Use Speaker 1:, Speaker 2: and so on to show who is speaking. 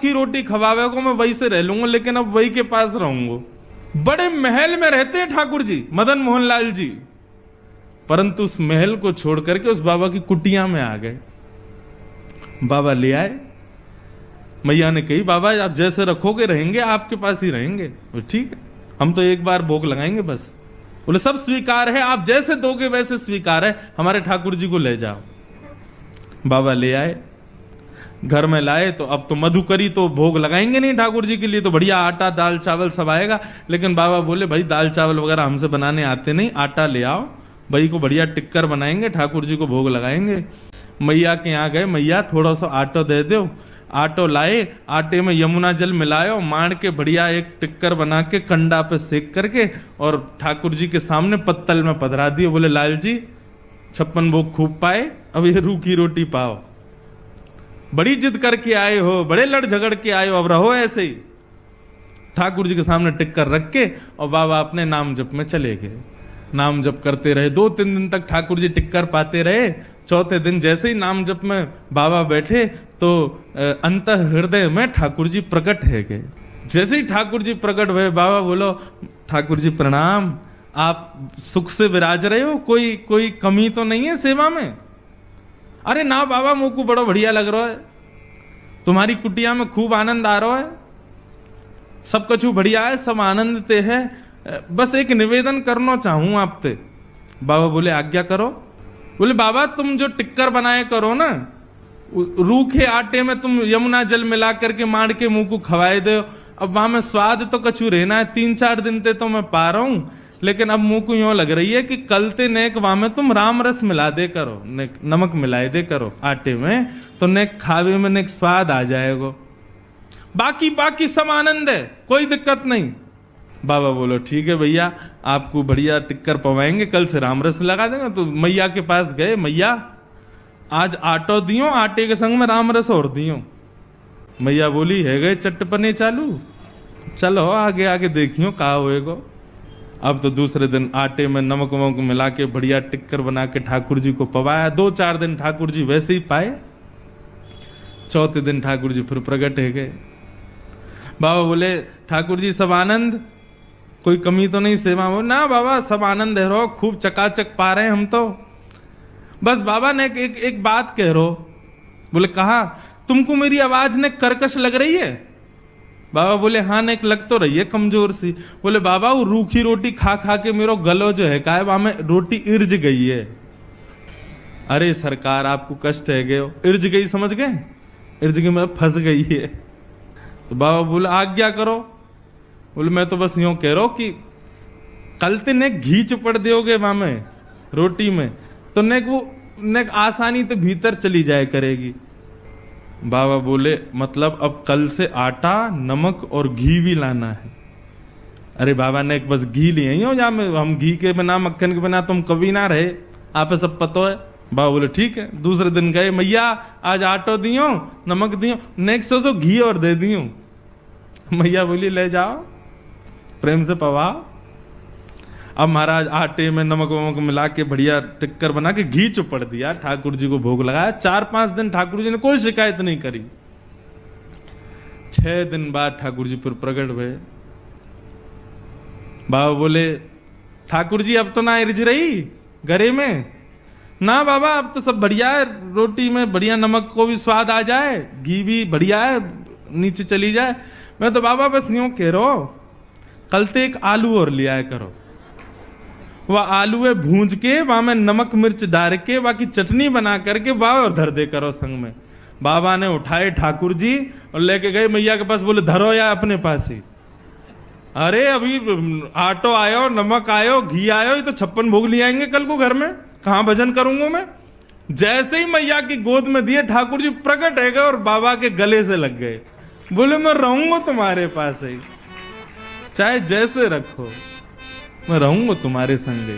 Speaker 1: रूखी रोटी खवावे को मैं वही से रह लूंगा, लेकिन अब वही के पास रहूंगा। बड़े महल में रहते हैं ठाकुर जी, मदन मोहन लाल जी, परंतु उस महल को छोड़ करके उस बाबा की कुटिया में आ गए। बाबा ले आए, मैया ने कही बाबा आप जैसे रखोगे रहेंगे, आपके पास ही रहेंगे। ठीक है, हम तो एक बार भोग लगाएंगे बस। बोले सब स्वीकार है, आप जैसे दोगे वैसे स्वीकार है, हमारे ठाकुर जी को ले जाओ। बाबा ले आए, घर में लाए तो अब तो मधुकरी तो भोग लगाएंगे नहीं ठाकुर जी के लिए, तो बढ़िया आटा दाल चावल सब आएगा। लेकिन बाबा बोले भाई दाल चावल वगैरह हमसे बनाने आते नहीं, आटा ले आओ, भाई को बढ़िया टिक्कर बनाएंगे, ठाकुर जी को भोग लगाएंगे। मैया के यहाँ गए, मैया थोड़ा सा आटो दे दो। आटो लाए, आटे में यमुना जल मिलायो, मार के बढ़िया एक टिक्कर बना के कंडा पे सेक करके और ठाकुर जी के सामने पत्तल में पधरा दिए। बोले लाल जी 56 भोग खूब पाए, अब ये रूखी रोटी पाओ। बड़ी जिद करके आए हो, बड़े लड़ झगड़ के आए हो, अब रहो ऐसे ही। ठाकुर जी के सामने टिक्कर रख के और बाबा अपने नाम जप में चले गए। नाम जप करते रहे, 2-3 दिन तक ठाकुर जी टिक्कर पाते रहे। चौथे दिन जैसे ही नाम जप में बाबा बैठे तो अंत हृदय में ठाकुर जी प्रकट है गए। जैसे ही ठाकुर जी प्रकट हुए, बाबा बोलो ठाकुर जी प्रणाम, आप सुख से विराज रहे हो, कोई कमी तो नहीं है सेवा में? अरे ना बाबा, मुझ को बड़ा बढ़िया लग रहा है, तुम्हारी कुटिया में खूब आनंद आ रहा है, सब कुछ बढ़िया है, सब आनंद ते है, बस एक निवेदन करना चाहूं आपसे। बाबा बोले आज्ञा करो। बोले बाबा तुम जो टिक्कर बनाए करो ना, रूखे आटे में तुम यमुना जल मिला करके मार के मुंह को खवाए दो, अब वहां में स्वाद तो कछु रहना है, 3-4 दिन ते तो मैं पा रहा हूं, लेकिन अब मुंह को यूं लग रही है कि कल ते नेक वहां में तुम राम रस मिला दे करो, नमक मिलाए दे करो आटे में, तो नेक खावे में नेक स्वाद आ जाएगा। बाकी सब आनंद है, कोई दिक्कत नहीं। बाबा बोलो ठीक है भैया, आपको बढ़िया टिक्कर पवाएंगे, कल से राम रस लगा देंगे। तो मैया के पास गए, मैया आज आटो दियो, आटे के संग में राम रस और दियो। मैया बोली है गए चटपने चालू, चलो आगे आगे देखियो का होएगा। अब तो दूसरे दिन आटे में नमक वमक मिला के बढ़िया टिक्कर बना के ठाकुर जी को पवाया। 2-4 दिन ठाकुर जी वैसे ही पाए। चौथे दिन ठाकुर जी फिर प्रकट है गए। बाबा बोले ठाकुर जी सब आनंद, कोई कमी तो नहीं सेवा में? ना बाबा सब आनंद है रो, खूब चकाचक पा रहे हैं हम तो। बस बाबा ने एक बात कह रो। बोले कहा? तुमको मेरी आवाज ने कर्कश लग रही है? बाबा बोले हाँ ने लग तो रही है कमजोर सी। बोले बाबा वो रूखी रोटी खा खा के मेरो गलो जो है का है वहां में रोटी इर्ज गई है। अरे सरकार आपको कष्ट है गए, इर्ज गई समझ गए? इर्ज गई मतलब फंस गई है। तो बाबा बोले आज्ञा करो। बोले मैं तो बस यूं कह रहा हूं कि कल ते ने घी चुपड़ दोगे वहां में रोटी में, तो नेक वो नेक आसानी तो भीतर चली जाए करेगी। बाबा बोले मतलब अब कल से आटा नमक और घी भी लाना है। अरे बाबा ने बस घी लिए ही हो, या हम घी के बिना मक्खन के बिना तुम कभी ना रहे, आप सब पता है। बाबा बोले ठीक है। दूसरे दिन गए, मैया आज आटो दियो नमक दियो, नेक्स्ट सोचो घी और दे दियो। मैया बोली ले जाओ प्रेम से पवाओ। अब महाराज आटे में नमक वमक मिला के बढ़िया टिक्कर बना के घी चुपड़ दिया, ठाकुर जी को भोग लगाया। 4-5 दिन ठाकुर जी ने कोई शिकायत नहीं करी। 6 दिन बाद ठाकुर जी फिर प्रकट हुए। बाबा बोले ठाकुर जी अब तो ना इर्ज रही गरे में? ना बाबा अब तो सब बढ़िया है, रोटी में बढ़िया नमक को भी स्वाद आ जाए, घी भी बढ़िया है, नीचे चली जाए। मैं तो बाबा बस यूं कह रहा हूं कल ते एक आलू और ले आया करो, वह आलू है भूंज के वहां में नमक मिर्च डाल के बाकी चटनी बना करके वह और धर दे करो संग में। बाबा ने उठाए ठाकुर जी और लेके गए मैया के पास। बोले धरो या अपने पास ही। अरे अभी आटो आयो, नमक आयो, घी आयो, ये तो 56 भोग ले आएंगे कल को घर में, कहां भजन करूंगा मैं। जैसे ही मैया की गोद में दिए ठाकुर जी प्रकट है गए और बाबा के गले से लग गए। बोले मैं रहूंगा तुम्हारे पास ही, चाहे जैसे रखो, मैं रहूंगा तुम्हारे संग।